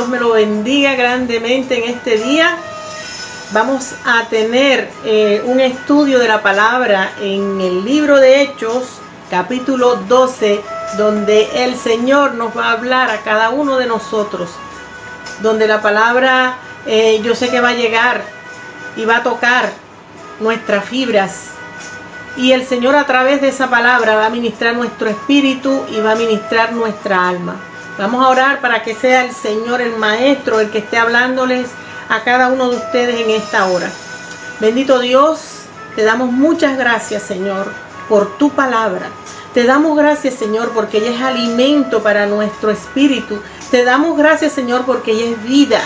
Dios me lo bendiga grandemente en este día. Vamos a tener un estudio de la palabra en el libro de Hechos, capítulo 12, donde el Señor nos va a hablar a cada uno de nosotros, donde la palabra yo sé que va a llegar y va a tocar nuestras fibras, y el Señor a través de esa palabra va a ministrar nuestro espíritu y va a ministrar nuestra alma. Vamos a orar para que sea el Señor, el Maestro, el que esté hablándoles a cada uno de ustedes en esta hora. Bendito Dios, te damos muchas gracias, Señor, por tu palabra. Te damos gracias, Señor, porque ella es alimento para nuestro espíritu. Te damos gracias, Señor, porque ella es vida.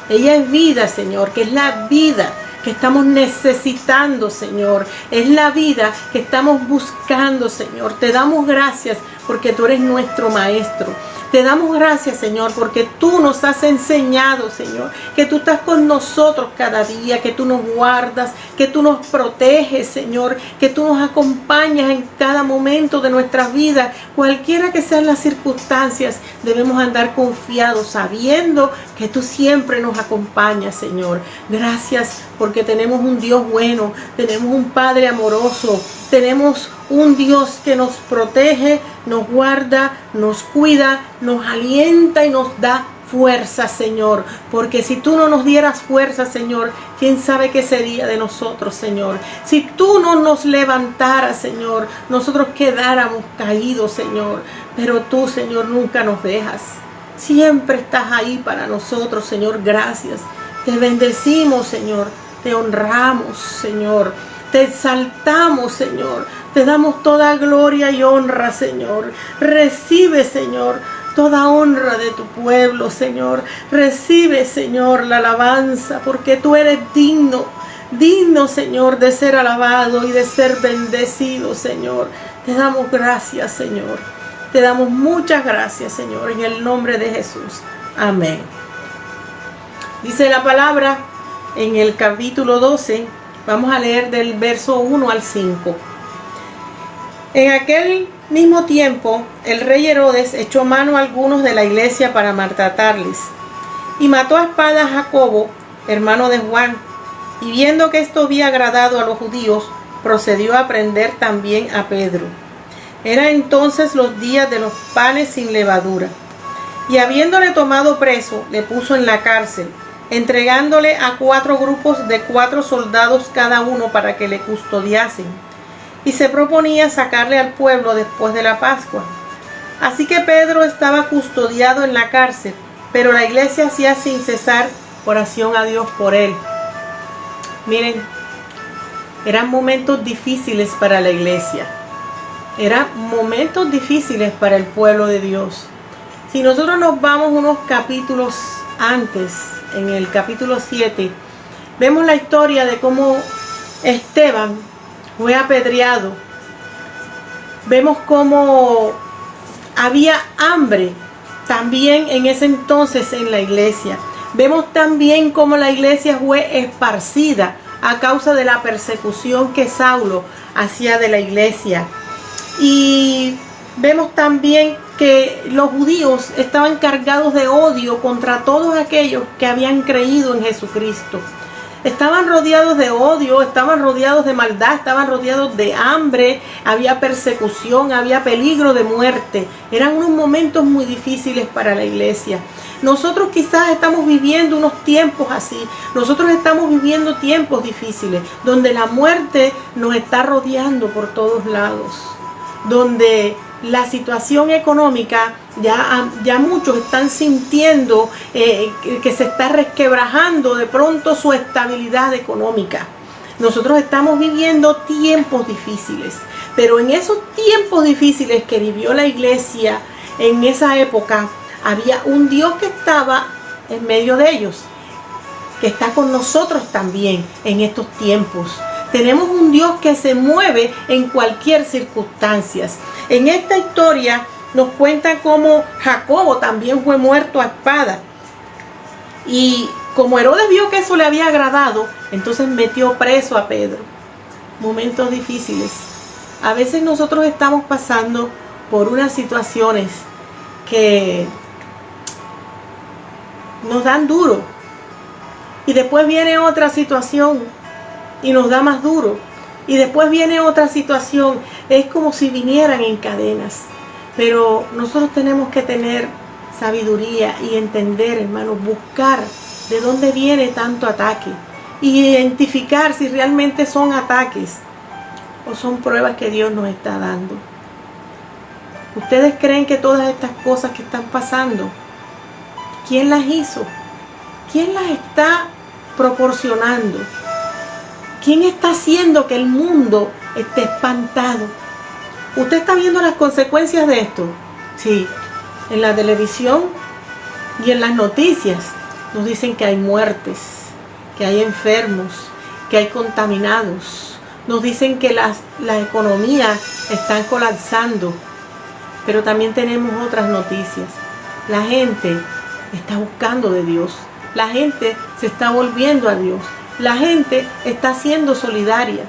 Ella es vida, Señor, que es la vida que estamos necesitando, Señor. Es la vida que estamos buscando, Señor. Te damos gracias porque tú eres nuestro Maestro. Te damos gracias, Señor, porque tú nos has enseñado, Señor, que tú estás con nosotros cada día, que tú nos guardas, que tú nos proteges, Señor, que tú nos acompañas en cada momento de nuestras vidas. Cualquiera que sean las circunstancias, debemos andar confiados, sabiendo que tú siempre nos acompañas, Señor. Gracias porque tenemos un Dios bueno, tenemos un Padre amoroso, tenemos un Dios que nos protege, nos guarda, nos cuida, nos alienta y nos da fuerza, Señor. Porque si tú no nos dieras fuerza, Señor, ¿quién sabe qué sería de nosotros, Señor? Si tú no nos levantaras, Señor, nosotros quedáramos caídos, Señor. Pero tú, Señor, nunca nos dejas. Siempre estás ahí para nosotros, Señor. Gracias. Te bendecimos, Señor. Te honramos, Señor. Te exaltamos, Señor. Te damos toda gloria y honra, Señor. Recibe, Señor, toda honra de tu pueblo, Señor. Recibe, Señor, la alabanza, porque tú eres digno, digno, Señor, de ser alabado y de ser bendecido, Señor. Te damos gracias, Señor. Te damos muchas gracias, Señor, en el nombre de Jesús. Amén. Dice la palabra en el capítulo 12, vamos a leer del verso 1 al 5. En aquel mismo tiempo, el rey Herodes echó mano a algunos de la iglesia para maltratarles, y mató a espada a Jacobo, hermano de Juan, y viendo que esto había agradado a los judíos, procedió a prender también a Pedro. Eran entonces los días de los panes sin levadura, y habiéndole tomado preso, le puso en la cárcel, entregándole a 4 grupos de 4 soldados cada uno para que le custodiasen, y se proponía sacarle al pueblo después de la Pascua. Así que Pedro estaba custodiado en la cárcel, pero la iglesia hacía sin cesar oración a Dios por él. Miren, eran momentos difíciles para la iglesia, eran momentos difíciles para el pueblo de Dios. Si nosotros nos vamos unos capítulos antes, en el capítulo 7, vemos la historia de cómo Esteban fue apedreado. Vemos cómo había hambre también en ese entonces en la iglesia. Vemos también cómo la iglesia fue esparcida a causa de la persecución que Saulo hacía de la iglesia. Y vemos también que los judíos estaban cargados de odio contra todos aquellos que habían creído en Jesucristo. Estaban rodeados de odio, estaban rodeados de maldad, estaban rodeados de hambre, había persecución, había peligro de muerte. Eran unos momentos muy difíciles para la iglesia. Nosotros quizás estamos viviendo unos tiempos así. Nosotros estamos viviendo tiempos difíciles, donde la muerte nos está rodeando por todos lados, donde la situación económica, ya muchos están sintiendo que se está resquebrajando de pronto su estabilidad económica. Nosotros estamos viviendo tiempos difíciles, pero en esos tiempos difíciles que vivió la iglesia en esa época, había un Dios que estaba en medio de ellos, que está con nosotros también en estos tiempos. Tenemos un Dios que se mueve en cualquier circunstancia. En esta historia nos cuenta cómo Jacobo también fue muerto a espada. Y como Herodes vio que eso le había agradado, entonces metió preso a Pedro. Momentos difíciles. A veces nosotros estamos pasando por unas situaciones que nos dan duro. Y después viene otra situación y nos da más duro. Y después viene otra situación. Es como si vinieran en cadenas. Pero nosotros tenemos que tener sabiduría y entender, hermanos, buscar de dónde viene tanto ataque. Y identificar si realmente son ataques o son pruebas que Dios nos está dando. ¿Ustedes creen que todas estas cosas que están pasando, quién las hizo? ¿Quién las está proporcionando? ¿Quién está haciendo que el mundo esté espantado? ¿Usted está viendo las consecuencias de esto? Sí, en la televisión y en las noticias nos dicen que hay muertes, que hay enfermos, que hay contaminados. Nos dicen que las economías están colapsando. Pero también tenemos otras noticias. La gente está buscando de Dios. La gente se está volviendo a Dios. La gente está siendo solidaria.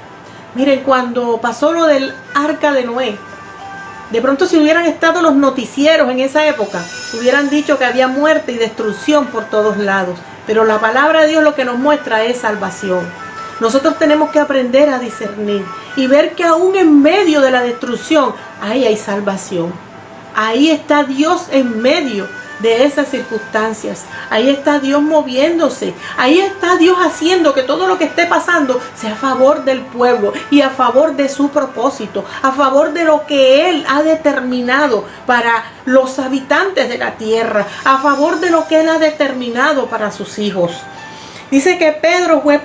Miren, cuando pasó lo del arca de Noé, de pronto si hubieran estado los noticieros en esa época, hubieran dicho que había muerte y destrucción por todos lados. Pero la palabra de Dios lo que nos muestra es salvación. Nosotros tenemos que aprender a discernir y ver que aún en medio de la destrucción, ahí hay salvación. Ahí está Dios en medio de esas circunstancias. Ahí está Dios moviéndose. Ahí está Dios haciendo que todo lo que esté pasando sea a favor del pueblo y a favor de su propósito, a favor de lo que Él ha determinado para los habitantes de la tierra, a favor de lo que Él ha determinado para sus hijos. Dice que Pedro fue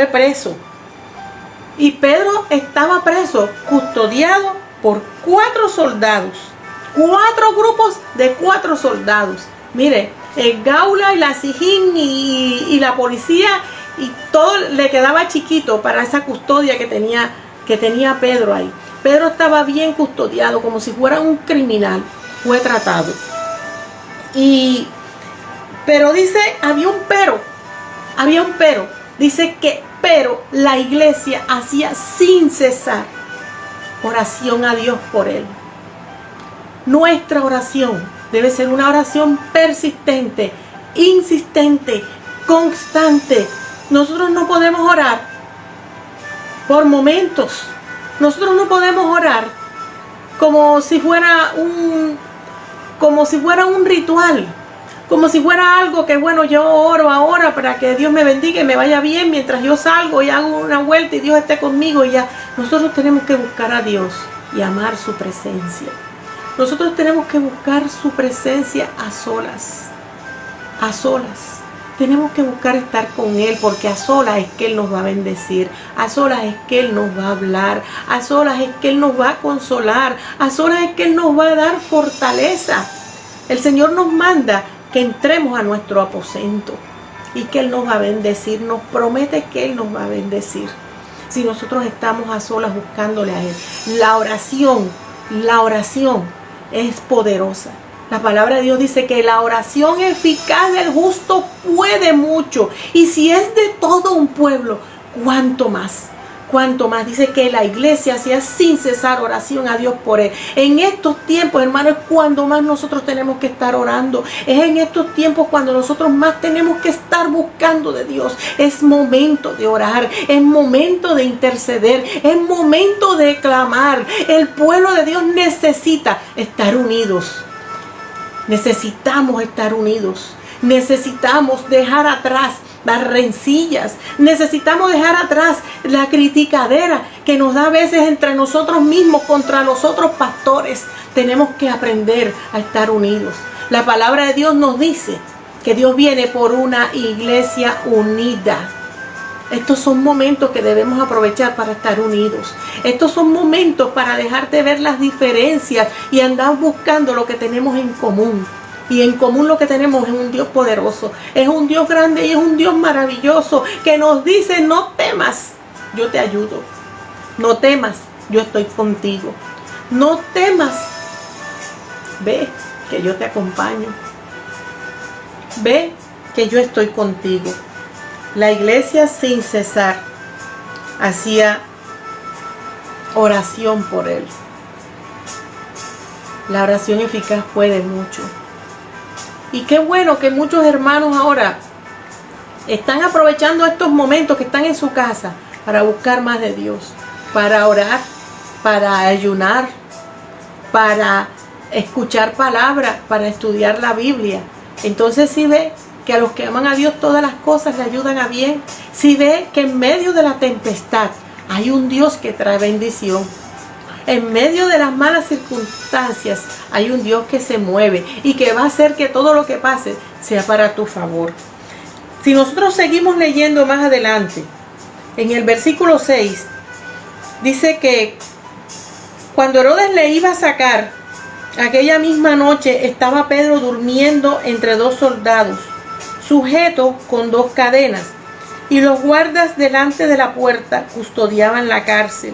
preso. Y Pedro estaba preso, custodiado por 4 soldados. 4 grupos de 4 soldados. Mire, el Gaula y la Sijín y la policía y todo le quedaba chiquito para esa custodia que tenía Pedro ahí. Pedro estaba bien custodiado, como si fuera un criminal. Fue tratado. Pero dice, había un pero. Dice que pero la iglesia hacía sin cesar oración a Dios por él. Nuestra oración debe ser una oración persistente, insistente, constante. Nosotros no podemos orar por momentos. Nosotros no podemos orar como si fuera un ritual. Como si fuera algo que, bueno, yo oro ahora para que Dios me bendiga y me vaya bien mientras yo salgo y hago una vuelta y Dios esté conmigo y ya. Nosotros tenemos que buscar a Dios y amar su presencia. Nosotros tenemos que buscar su presencia a solas. A solas. Tenemos que buscar estar con Él, porque a solas es que Él nos va a bendecir. A solas es que Él nos va a hablar. A solas es que Él nos va a consolar. A solas es que Él nos va a dar fortaleza. El Señor nos manda que entremos a nuestro aposento y que Él nos va a bendecir. Nos promete que Él nos va a bendecir si nosotros estamos a solas buscándole a Él. La oración es poderosa. La palabra de Dios dice que la oración eficaz del justo puede mucho. Y si es de todo un pueblo, ¿cuánto más? ¿Cuánto más? Dice que la iglesia hacía sin cesar oración a Dios por él. En estos tiempos, hermanos, es cuando más nosotros tenemos que estar orando. Es en estos tiempos cuando nosotros más tenemos que estar buscando de Dios. Es momento de orar, es momento de interceder, es momento de clamar. El pueblo de Dios necesita estar unidos. Necesitamos estar unidos. Necesitamos dejar atrás las rencillas. Necesitamos dejar atrás la criticadera que nos da a veces entre nosotros mismos contra los otros pastores. Tenemos que aprender a estar unidos. La palabra de Dios nos dice que Dios viene por una iglesia unida. Estos son momentos que debemos aprovechar para estar unidos. Estos son momentos para dejar de ver las diferencias y andar buscando lo que tenemos en común. Y en común lo que tenemos es un Dios poderoso, es un Dios grande y es un Dios maravilloso que nos dice: no temas, yo te ayudo. No temas, yo estoy contigo. No temas, ve que yo te acompaño. Ve que yo estoy contigo. La iglesia sin cesar hacía oración por él. La oración eficaz puede mucho. Y qué bueno que muchos hermanos ahora están aprovechando estos momentos que están en su casa para buscar más de Dios, para orar, para ayunar, para escuchar palabras, para estudiar la Biblia. Entonces si ve que a los que aman a Dios todas las cosas le ayudan a bien, si ve que en medio de la tempestad hay un Dios que trae bendición, en medio de las malas circunstancias hay un Dios que se mueve y que va a hacer que todo lo que pase sea para tu favor. Si nosotros seguimos leyendo más adelante, en el versículo 6, dice que cuando Herodes le iba a sacar, aquella misma noche estaba Pedro durmiendo entre dos soldados, sujeto con dos cadenas, y los guardas delante de la puerta custodiaban la cárcel.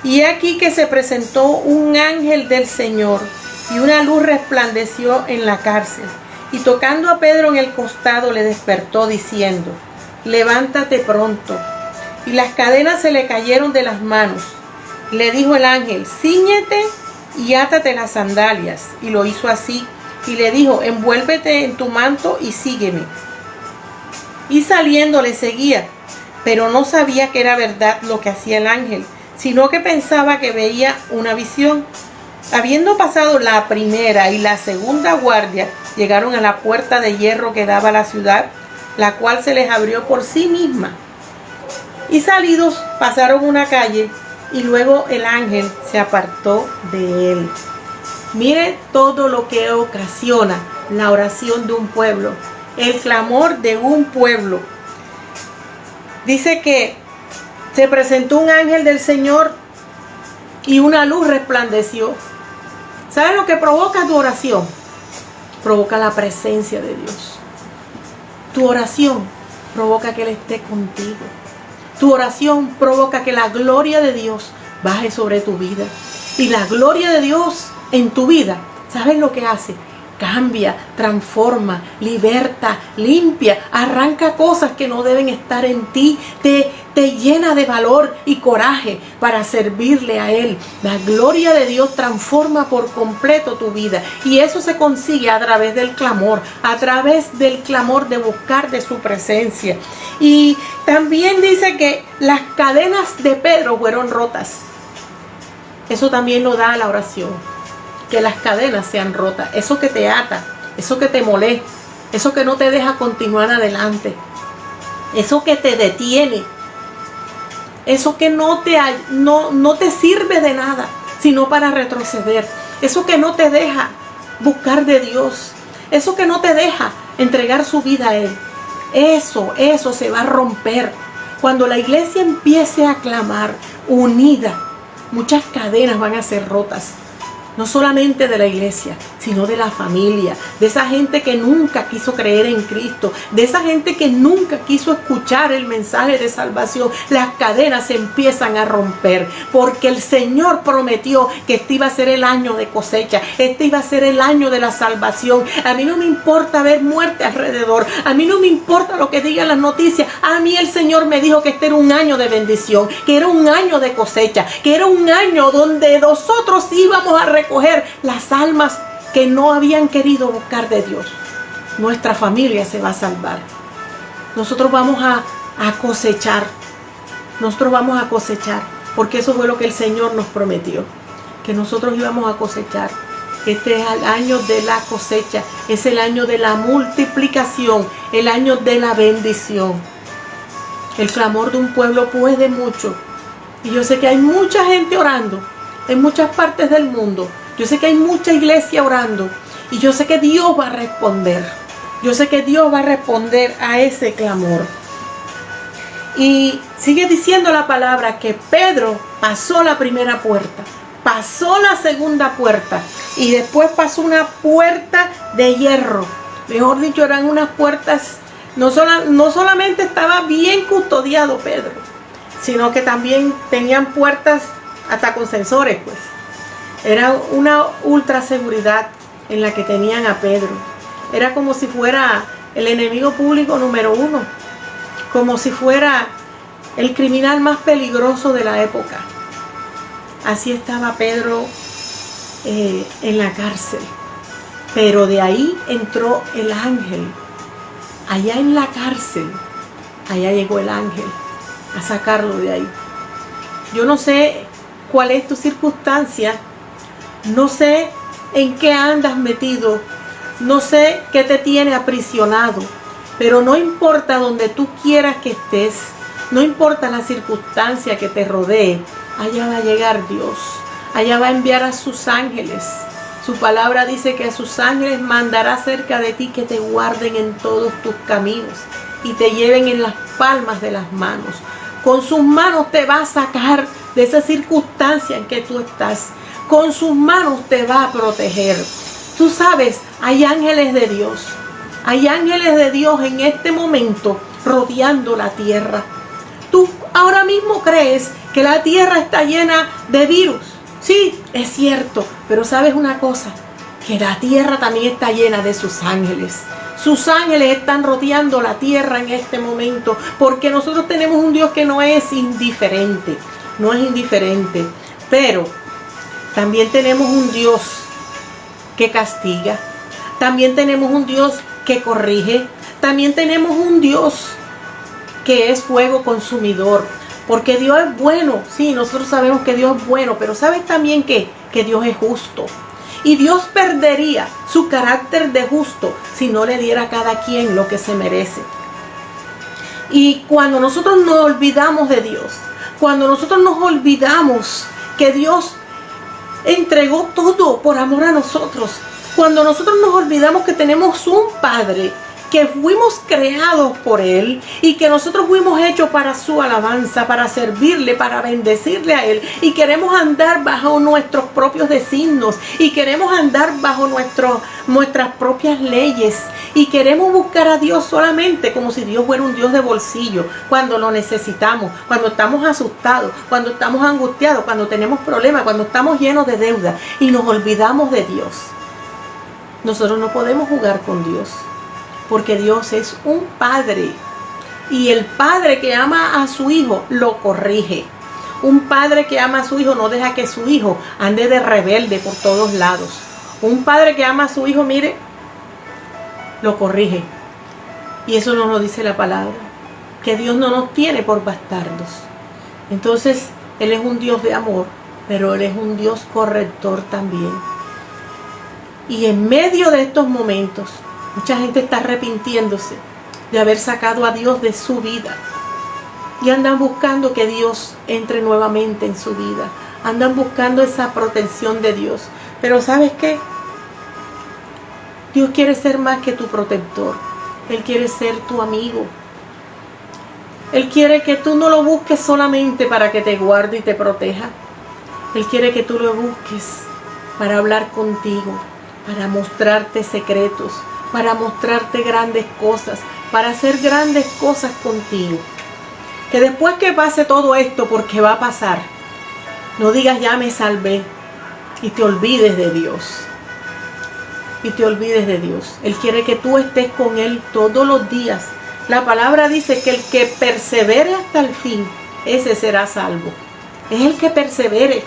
Y aquí que se presentó un ángel del Señor, y una luz resplandeció en la cárcel, y tocando a Pedro en el costado le despertó diciendo: levántate pronto. Y las cadenas se le cayeron de las manos. Le dijo el ángel: cíñete y átate las sandalias. Y lo hizo así. Y le dijo: envuélvete en tu manto y sígueme. Y saliendo le seguía, pero no sabía que era verdad lo que hacía el ángel, sino que pensaba que veía una visión. Habiendo pasado la primera y la segunda guardia, llegaron a la puerta de hierro que daba a la ciudad, la cual se les abrió por sí misma. Y salidos pasaron una calle, y luego el ángel se apartó de él. Mire todo lo que ocasiona la oración de un pueblo, el clamor de un pueblo. Dice que se presentó un ángel del Señor y una luz resplandeció. ¿Sabes lo que provoca tu oración? Provoca la presencia de Dios. Tu oración provoca que Él esté contigo. Tu oración provoca que la gloria de Dios baje sobre tu vida. Y la gloria de Dios en tu vida, ¿sabes lo que hace? Cambia, transforma, liberta, limpia, arranca cosas que no deben estar en ti, te llena de valor y coraje para servirle a Él. La gloria de Dios transforma por completo tu vida, y eso se consigue a través del clamor, de buscar de su presencia. Y también dice que las cadenas de Pedro fueron rotas. Eso también lo da la oración. Que las cadenas sean rotas, eso que te ata, eso que te molesta, eso que no te deja continuar adelante, eso que te detiene, eso que no te sirve de nada, sino para retroceder, eso que no te deja buscar de Dios, eso que no te deja entregar su vida a Él. Eso se va a romper cuando la iglesia empiece a clamar unida. Muchas cadenas van a ser rotas. No solamente de la iglesia, sino de la familia, de esa gente que nunca quiso creer en Cristo, de esa gente que nunca quiso escuchar el mensaje de salvación. Las cadenas se empiezan a romper, porque el Señor prometió que este iba a ser el año de cosecha, este iba a ser el año de la salvación. A mí no me importa ver muerte alrededor, a mí no me importa lo que digan las noticias. A mí el Señor me dijo que este era un año de bendición, que era un año de cosecha, que era un año donde nosotros íbamos a recoger las almas que no habían querido buscar de Dios. Nuestra familia se va a salvar. Nosotros vamos a cosechar. Nosotros vamos a cosechar, porque eso fue lo que el Señor nos prometió, que nosotros íbamos a cosechar. Este es el año de la cosecha, es el año de la multiplicación, el año de la bendición. El clamor de un pueblo puede mucho. Y yo sé que hay mucha gente orando en muchas partes del mundo. Yo sé que hay mucha iglesia orando, y yo sé que Dios va a responder. Yo sé que Dios va a responder a ese clamor. Y sigue diciendo la palabra que Pedro pasó la primera puerta, pasó la segunda puerta, y después pasó una puerta de hierro. Mejor dicho, eran unas puertas, no solamente estaba bien custodiado Pedro, sino que también tenían puertas hasta con sensores, pues. Era una ultra seguridad en la que tenían a Pedro. Era como si fuera el enemigo público número 1, como si fuera el criminal más peligroso de la época. Así estaba Pedro en la cárcel. Pero de ahí entró el ángel. Allá en la cárcel, allá llegó el ángel a sacarlo de ahí. Yo no sé cuál es tu circunstancia, no sé en qué andas metido, no sé qué te tiene aprisionado, pero no importa donde tú quieras que estés, no importa la circunstancia que te rodee, allá va a llegar Dios, allá va a enviar a sus ángeles. Su palabra dice que a sus ángeles mandará cerca de ti que te guarden en todos tus caminos y te lleven en las palmas de las manos. Con sus manos te va a sacar de esa circunstancia en que tú estás. Con sus manos te va a proteger. Tú sabes, hay ángeles de Dios. Hay ángeles de Dios en este momento rodeando la tierra. Tú ahora mismo crees que la tierra está llena de virus. Sí, es cierto, pero sabes una cosa, que la tierra también está llena de sus ángeles. Sus ángeles están rodeando la tierra en este momento, porque nosotros tenemos un Dios que no es indiferente, pero también tenemos un Dios que castiga, también tenemos un Dios que corrige, también tenemos un Dios que es fuego consumidor. Porque Dios es bueno, sí, nosotros sabemos que Dios es bueno, pero ¿sabes también que Dios es justo? Y Dios perdería su carácter de justo si no le diera a cada quien lo que se merece. Y cuando nosotros nos olvidamos de Dios, cuando nosotros nos olvidamos que Dios entregó todo por amor a nosotros, cuando nosotros nos olvidamos que tenemos un Padre, que fuimos creados por Él y que nosotros fuimos hechos para su alabanza, para servirle, para bendecirle a Él, y queremos andar bajo nuestros propios designios y queremos andar bajo nuestras propias leyes y queremos buscar a Dios solamente como si Dios fuera un Dios de bolsillo, cuando lo necesitamos, cuando estamos asustados, cuando estamos angustiados, cuando tenemos problemas, cuando estamos llenos de deuda y nos olvidamos de Dios. Nosotros no podemos jugar con Dios. Porque Dios es un padre. Y el padre que ama a su hijo lo corrige. Un padre que ama a su hijo no deja que su hijo ande de rebelde por todos lados. Un padre que ama a su hijo, mire, lo corrige. Y eso nos lo dice la palabra. Que Dios no nos tiene por bastardos. Entonces, Él es un Dios de amor, pero Él es un Dios corrector también. Y en medio de estos momentos, mucha gente está arrepintiéndose de haber sacado a Dios de su vida. Y andan buscando que Dios entre nuevamente en su vida. Andan buscando esa protección de Dios. Pero ¿sabes qué? Dios quiere ser más que tu protector. Él quiere ser tu amigo. Él quiere que tú no lo busques solamente para que te guarde y te proteja. Él quiere que tú lo busques para hablar contigo, para mostrarte secretos, para mostrarte grandes cosas, para hacer grandes cosas contigo. Que después que pase todo esto, porque va a pasar, no digas ya me salvé y te olvides de Dios. Y te olvides de Dios. Él quiere que tú estés con Él todos los días. La palabra dice que el que persevere hasta el fin, ese será salvo. Es el que persevere.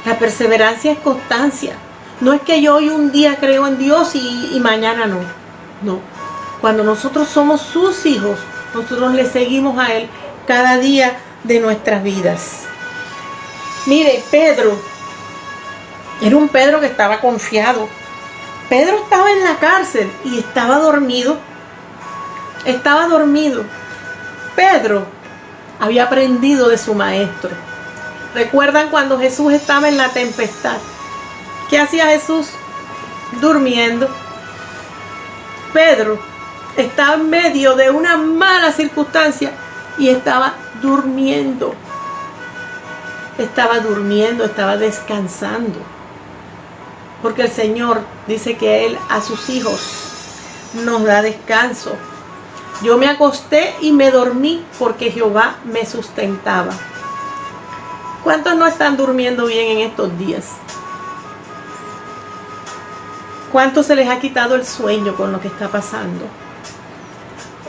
La perseverancia es constancia. No es que yo hoy un día creo en Dios y mañana no. No. Cuando nosotros somos sus hijos, nosotros le seguimos a Él cada día de nuestras vidas. Mire, Pedro era un Pedro que estaba confiado. Pedro estaba en la cárcel y estaba dormido. Estaba dormido. Pedro había aprendido de su maestro. ¿Recuerdan cuando Jesús estaba en la tempestad? ¿Qué hacía Jesús? Durmiendo. Pedro estaba en medio de una mala circunstancia y estaba durmiendo. Estaba durmiendo, estaba descansando. Porque el Señor dice que Él a sus hijos nos da descanso. Yo me acosté y me dormí porque Jehová me sustentaba. ¿Cuántos no están durmiendo bien en estos días? ¿Cuántos se les ha quitado el sueño con lo que está pasando?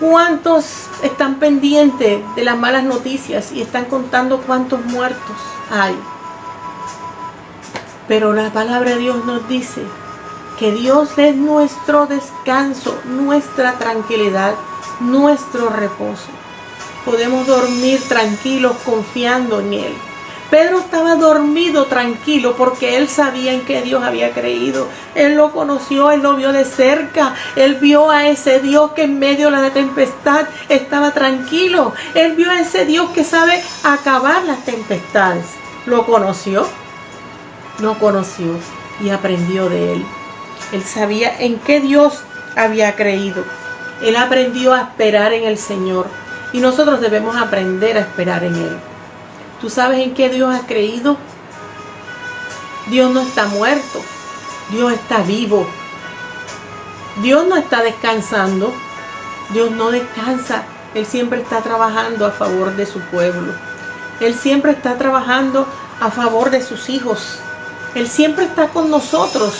¿Cuántos están pendientes de las malas noticias y están contando cuántos muertos hay? Pero la palabra de Dios nos dice porque Dios es nuestro descanso, nuestra tranquilidad, nuestro reposo. Podemos dormir tranquilos confiando en Él. Pedro estaba dormido tranquilo porque él sabía en qué Dios había creído. Él lo conoció, él lo vio de cerca. Él vio a ese Dios que en medio de la tempestad estaba tranquilo. Él vio a ese Dios que sabe acabar las tempestades. Lo conoció y aprendió de Él. Él sabía en qué Dios había creído. Él aprendió a esperar en el Señor. Y nosotros debemos aprender a esperar en Él. ¿Tú sabes en qué Dios ha creído? Dios no está muerto. Dios está vivo. Dios no está descansando. Dios no descansa. Él siempre está trabajando a favor de su pueblo. Él siempre está trabajando a favor de sus hijos. Él siempre está con nosotros.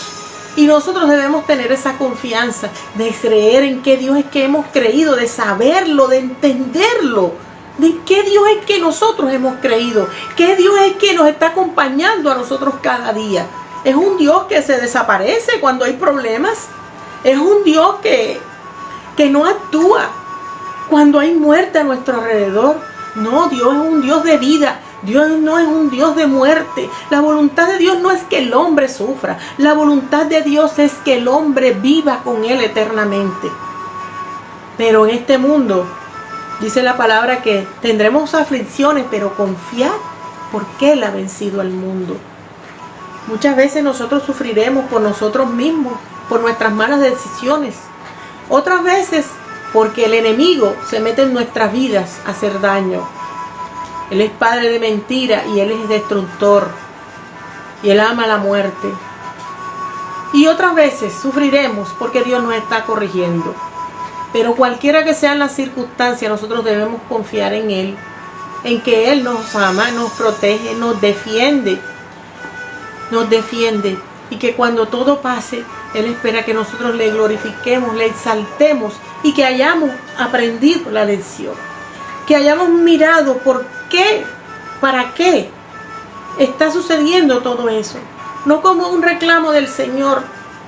Y nosotros debemos tener esa confianza de creer en qué Dios es que hemos creído, de saberlo, de entenderlo. ¿De qué Dios es que nosotros hemos creído? ¿Qué Dios es que nos está acompañando a nosotros cada día? ¿Es un Dios que se desaparece cuando hay problemas? ¿Es un Dios que no actúa cuando hay muerte a nuestro alrededor? No, Dios es un Dios de vida. Dios no es un Dios de muerte. La voluntad de Dios no es que el hombre sufra. La voluntad de Dios es que el hombre viva con Él eternamente. Pero en este mundo dice la palabra que tendremos aflicciones, pero confiad porque Él ha vencido al mundo. Muchas veces nosotros sufriremos por nosotros mismos, por nuestras malas decisiones. Otras veces porque el enemigo se mete en nuestras vidas a hacer daño. Él es padre de mentira y Él es destructor. Y Él ama la muerte. Y otras veces sufriremos porque Dios nos está corrigiendo. Pero cualquiera que sean las circunstancias, nosotros debemos confiar en Él, en que Él nos ama, nos protege, nos defiende, y que cuando todo pase, Él espera que nosotros le glorifiquemos, le exaltemos y que hayamos aprendido la lección, que hayamos mirado por qué, para qué está sucediendo todo eso, no como un reclamo del Señor,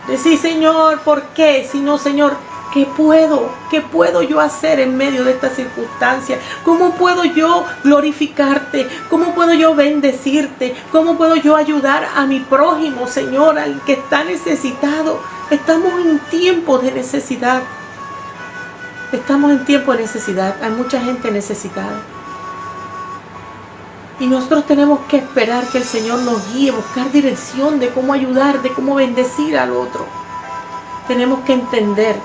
decir Señor, ¿por qué? Sino Señor, ¿qué puedo yo hacer en medio de esta circunstancia? ¿Cómo puedo yo glorificarte? ¿Cómo puedo yo bendecirte? ¿Cómo puedo yo ayudar a mi prójimo, Señor, al que está necesitado? Estamos en tiempo de necesidad. Hay mucha gente necesitada. Y nosotros tenemos que esperar que el Señor nos guíe, buscar dirección de cómo ayudar, de cómo bendecir al otro. Tenemos que entender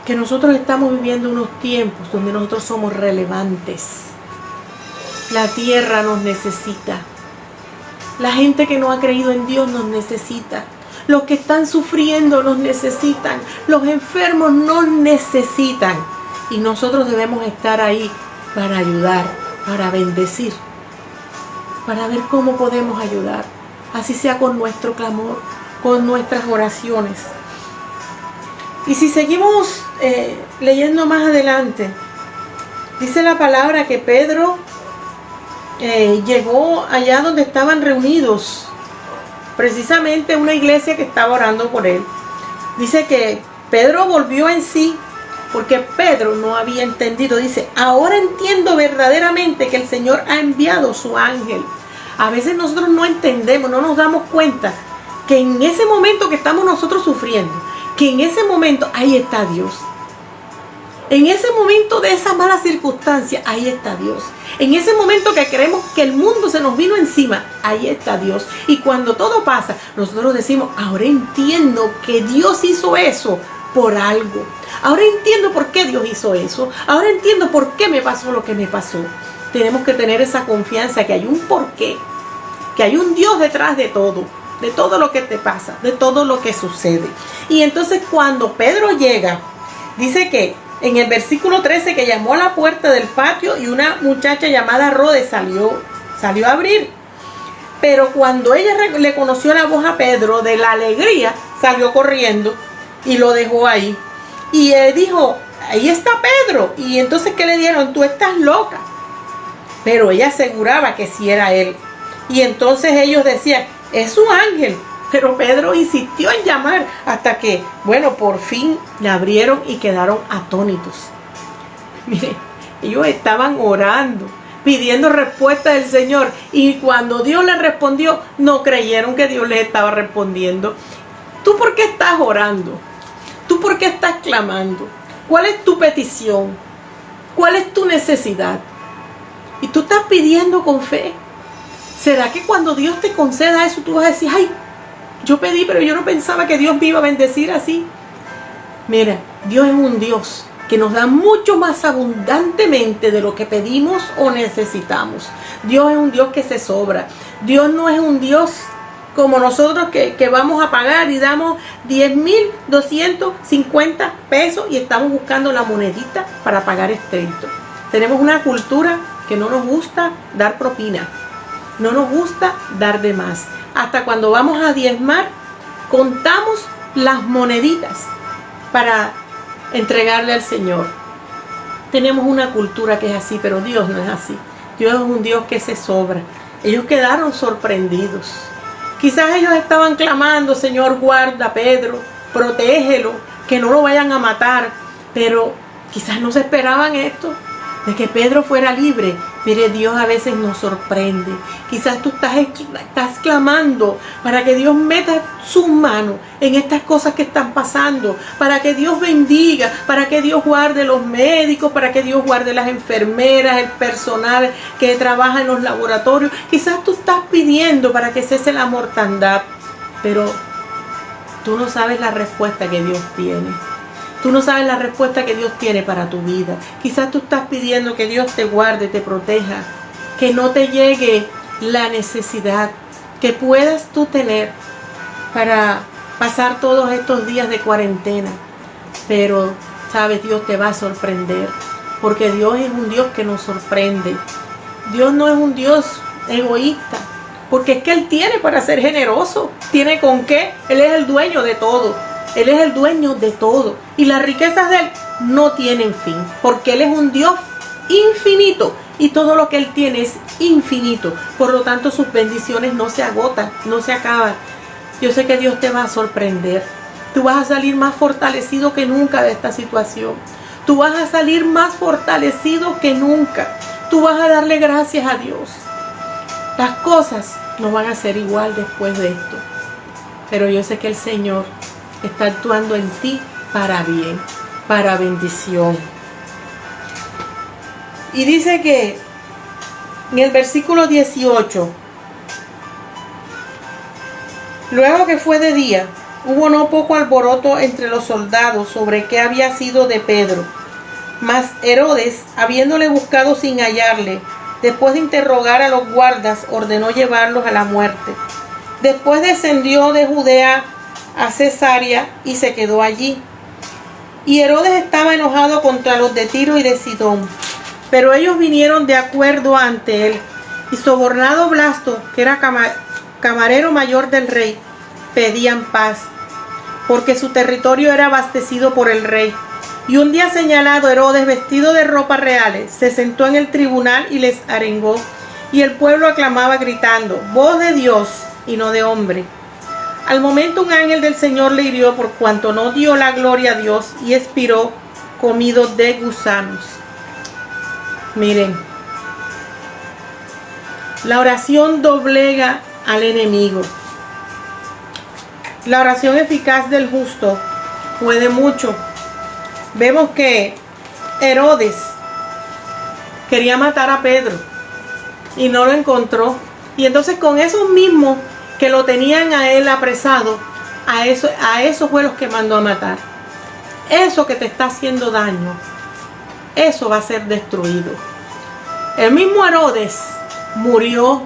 que nosotros estamos viviendo unos tiempos donde nosotros somos relevantes. La tierra nos necesita. La gente que no ha creído en Dios nos necesita. Los que están sufriendo nos necesitan. Los enfermos nos necesitan. Y nosotros debemos estar ahí para ayudar, para bendecir, para ver cómo podemos ayudar. Así sea con nuestro clamor, con nuestras oraciones. Y si seguimos leyendo más adelante, dice la palabra que Pedro llegó allá donde estaban reunidos, precisamente una iglesia que estaba orando por él. Dice que Pedro volvió en sí, porque Pedro no había entendido. Dice, ahora entiendo verdaderamente que el Señor ha enviado su ángel. A veces nosotros no entendemos, no nos damos cuenta que en ese momento que estamos nosotros sufriendo, que en ese momento ahí está Dios. En ese momento de esa mala circunstancia, ahí está Dios. En ese momento que creemos que el mundo se nos vino encima, ahí está Dios. Y cuando todo pasa, nosotros decimos, ahora entiendo que Dios hizo eso por algo. Ahora entiendo por qué Dios hizo eso. Ahora entiendo por qué me pasó lo que me pasó. Tenemos que tener esa confianza que hay un porqué, que hay un Dios detrás de todo lo que te pasa, de todo lo que sucede. Y entonces cuando Pedro llega, dice que en el versículo 13 que llamó a la puerta del patio y una muchacha llamada Rode salió a abrir. Pero cuando ella le conoció la voz a Pedro, de la alegría, salió corriendo y lo dejó ahí. Y él dijo, ahí está Pedro. Y entonces, ¿qué le dieron? Tú estás loca. Pero ella aseguraba que sí era él. Y entonces ellos decían, es un ángel. Pero Pedro insistió en llamar hasta que, bueno, por fin le abrieron y quedaron atónitos. Mire, ellos estaban orando, pidiendo respuesta del Señor, y cuando Dios les respondió, no creyeron que Dios les estaba respondiendo. ¿Tú por qué estás orando? ¿Tú por qué estás clamando? ¿Cuál es tu petición? ¿Cuál es tu necesidad? Y tú estás pidiendo con fe. ¿Será que cuando Dios te conceda eso, tú vas a decir, ay, yo pedí, pero yo no pensaba que Dios me iba a bendecir así? Mira, Dios es un Dios que nos da mucho más abundantemente de lo que pedimos o necesitamos. Dios es un Dios que se sobra. Dios no es un Dios como nosotros que vamos a pagar y damos 10,250 pesos y estamos buscando la monedita para pagar estricto. Tenemos una cultura que no nos gusta dar propina, no nos gusta dar de más. Hasta cuando vamos a diezmar, contamos las moneditas para entregarle al Señor. Tenemos una cultura que es así, pero Dios no es así. Dios es un Dios que se sobra. Ellos quedaron sorprendidos. Quizás ellos estaban clamando, Señor, guarda a Pedro, protégelo, que no lo vayan a matar. Pero quizás no se esperaban esto, de que Pedro fuera libre. Mire, Dios a veces nos sorprende. Quizás tú estás clamando para que Dios meta su mano en estas cosas que están pasando, para que Dios bendiga, para que Dios guarde los médicos, para que Dios guarde las enfermeras, el personal que trabaja en los laboratorios. Quizás tú estás pidiendo para que cese la mortandad, pero tú no sabes la respuesta que Dios tiene. Tú no sabes la respuesta que Dios tiene para tu vida. Quizás tú estás pidiendo que Dios te guarde, te proteja, que no te llegue la necesidad que puedas tú tener para pasar todos estos días de cuarentena. Pero, sabes, Dios te va a sorprender, porque Dios es un Dios que nos sorprende. Dios no es un Dios egoísta, porque es que Él tiene para ser generoso. ¿Tiene con qué? Él es el dueño de todo. Él es el dueño de todo. Y las riquezas de Él no tienen fin, porque Él es un Dios infinito. Y todo lo que Él tiene es infinito. Por lo tanto, sus bendiciones no se agotan, no se acaban. Yo sé que Dios te va a sorprender. Tú vas a salir más fortalecido que nunca de esta situación. Tú vas a salir más fortalecido que nunca. Tú vas a darle gracias a Dios. Las cosas no van a ser igual después de esto. Pero yo sé que el Señor está actuando en ti para bien, para bendición. Y dice que en el versículo 18, luego que fue de día, hubo no poco alboroto entre los soldados sobre qué había sido de Pedro. Mas Herodes, habiéndole buscado sin hallarle, después de interrogar a los guardas, ordenó llevarlos a la muerte. Después descendió de Judea a Cesarea y se quedó allí. Y Herodes estaba enojado contra los de Tiro y de Sidón, pero ellos vinieron de acuerdo ante él, y sobornado Blasto, que era camarero mayor del rey, pedían paz, porque su territorio era abastecido por el rey. Y un día señalado, Herodes, vestido de ropas reales, se sentó en el tribunal y les arengó, y el pueblo aclamaba gritando, voz de Dios y no de hombre. Al momento un ángel del Señor le hirió por cuanto no dio la gloria a Dios y expiró comido de gusanos. Miren, la oración doblega al enemigo. La oración eficaz del justo puede mucho. Vemos que Herodes quería matar a Pedro y no lo encontró. Y entonces con esos mismos que lo tenían a él apresado, a eso fue los que mandó a matar. Eso que te está haciendo daño, eso va a ser destruido. El mismo Herodes murió.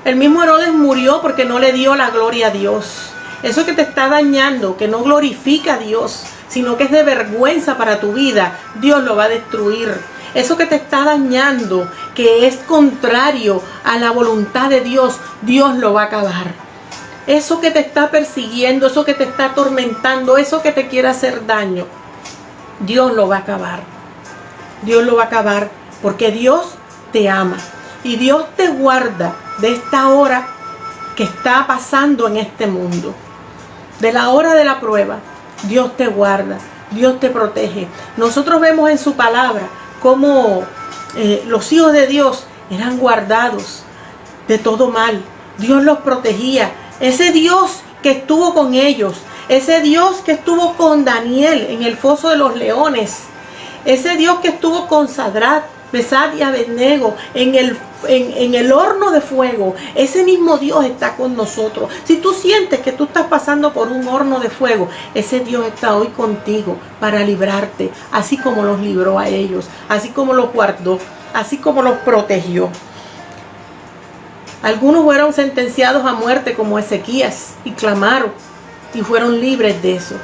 El mismo Herodes murió porque no le dio la gloria a Dios. Eso que te está dañando, que no glorifica a Dios, sino que es de vergüenza para tu vida, Dios lo va a destruir. Eso que te está dañando, que es contrario a la voluntad de Dios, Dios lo va a acabar. Eso que te está persiguiendo, eso que te está atormentando, eso que te quiere hacer daño, Dios lo va a acabar. Dios lo va a acabar porque Dios te ama y Dios te guarda de esta hora que está pasando en este mundo. De la hora de la prueba, Dios te guarda, Dios te protege. Nosotros vemos en su palabra cómo los hijos de Dios eran guardados de todo mal. Dios los protegía. Ese Dios que estuvo con ellos, ese Dios que estuvo con Daniel en el foso de los leones, ese Dios que estuvo con Sadrach, Mesach y Abednego en el horno de fuego, ese mismo Dios está con nosotros. Si tú sientes que tú estás pasando por un horno de fuego, ese Dios está hoy contigo para librarte, así como los libró a ellos, así como los guardó, así como los protegió. Algunos fueron sentenciados a muerte como Ezequías y clamaron y fueron libres de eso.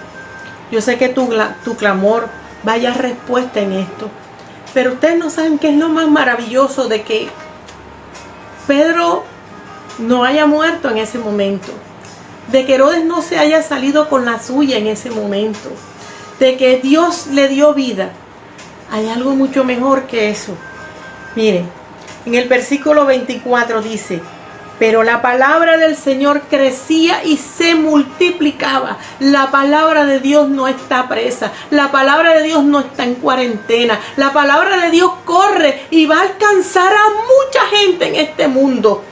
Yo sé que tu clamor vaya respuesta en esto. Pero ustedes no saben qué es lo más maravilloso de que Pedro no haya muerto en ese momento. De que Herodes no se haya salido con la suya en ese momento. De que Dios le dio vida. Hay algo mucho mejor que eso. Miren, en el versículo 24 dice: pero la palabra del Señor crecía y se multiplicaba. La palabra de Dios no está presa. La palabra de Dios no está en cuarentena. La palabra de Dios corre y va a alcanzar a mucha gente en este mundo.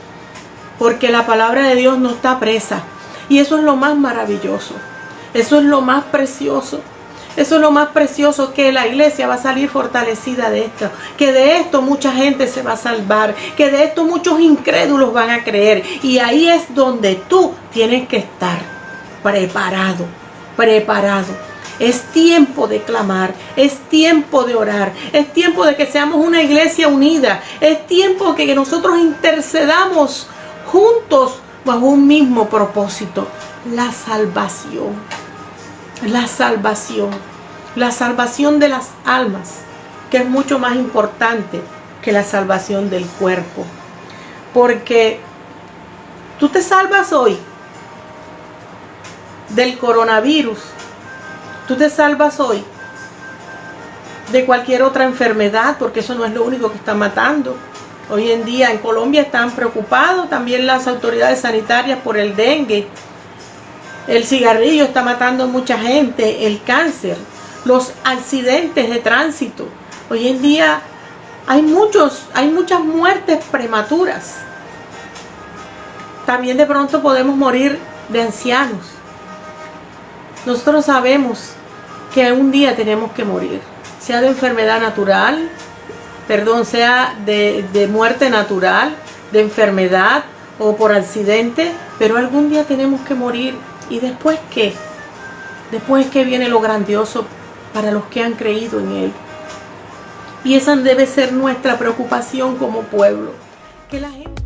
Porque la palabra de Dios no está presa. Y eso es lo más maravilloso. Eso es lo más precioso. Eso es lo más precioso, que la iglesia va a salir fortalecida de esto, que de esto mucha gente se va a salvar, que de esto muchos incrédulos van a creer. Y ahí es donde tú tienes que estar preparado, preparado. Es tiempo de clamar, es tiempo de orar, es tiempo de que seamos una iglesia unida, es tiempo de que nosotros intercedamos juntos bajo un mismo propósito: la salvación. La salvación de las almas, que es mucho más importante que la salvación del cuerpo. Porque tú te salvas hoy del coronavirus, tú te salvas hoy de cualquier otra enfermedad, porque eso no es lo único que está matando. Hoy en día en Colombia están preocupados también las autoridades sanitarias por el dengue. El cigarrillo está matando a mucha gente, el cáncer, los accidentes de tránsito. Hoy en día hay muchas muertes prematuras. También de pronto podemos morir de ancianos. Nosotros sabemos que un día tenemos que morir, sea de enfermedad natural, sea de muerte natural, de enfermedad o por accidente, pero algún día tenemos que morir. ¿Y después qué? Después que viene lo grandioso para los que han creído en Él. Y esa debe ser nuestra preocupación como pueblo. Que la gente